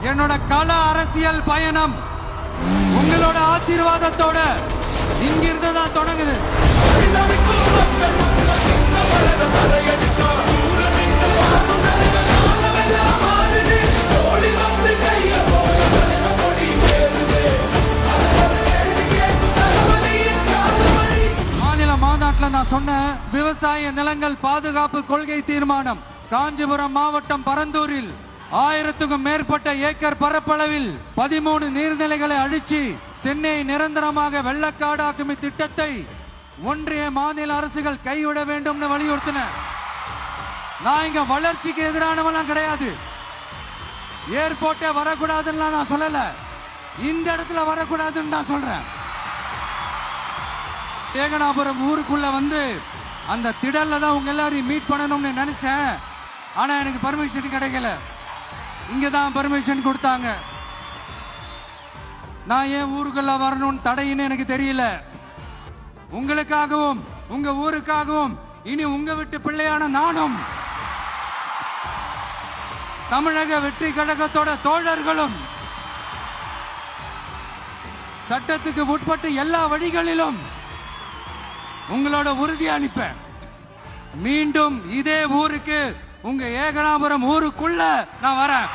என்னோட கள அரசியல் பயணம் உங்களோட ஆசீர்வாதத்தோட இங்கிருந்து தான் தொடங்குது. மாநில மாநாட்டில் நான் சொன்ன விவசாய நிலங்கள் பாதுகாப்பு கொள்கை தீர்மானம் காஞ்சிபுரம் மாவட்டம் பரந்தூரில் 1000க்கும் மேற்பட்ட ஏக்கர் பரப்பளவில் 13 நீர்நிலைகளை அழிச்சு சென்னையை நிரந்தரமாக வெள்ளக்காடாக்கும் திட்டத்தை ஒன்றிய மாநில அரசுகள் கைவிட வேண்டும் வலியுறுத்தின. நான் இங்க வளர்ச்சிக்கு எதிரானவெல்லாம் கிடையாது. ஏர்போர்ட்டே வரக்கூடாதுன்னு நான் சொல்லல, இந்த இடத்துல வரக்கூடாதுன்னு நான் சொல்றேன். ஏகனாபுரம் ஊருக்குள்ள வந்து அந்த திடல்ல தான் உங்க எல்லாரையும் மீட் பண்ணணும்னு நினைச்சேன். ஆனா எனக்கு பர்மிஷன் கிடைக்கல. இங்கதான் பர்மிஷன் கொடுத்தாங்க. நான் ஏன் ஊருக்குள்ள வரணும்னு தடையின்னு எனக்கு தெரியல. உங்களுக்காகவும் உங்க ஊருக்காகவும் இனி உங்க வீட்டு பிள்ளையான நானும் தமிழக வெற்றி கழகத்தோட தோழர்களும் சட்டத்துக்கு உட்பட்டு எல்லா வழிகளிலும் உங்களோட உறுதி அளிப்பேன். மீண்டும் இதே ஊருக்கு உங்க ஏகனாபுரம் ஊருக்குள்ள நான் வரேன்.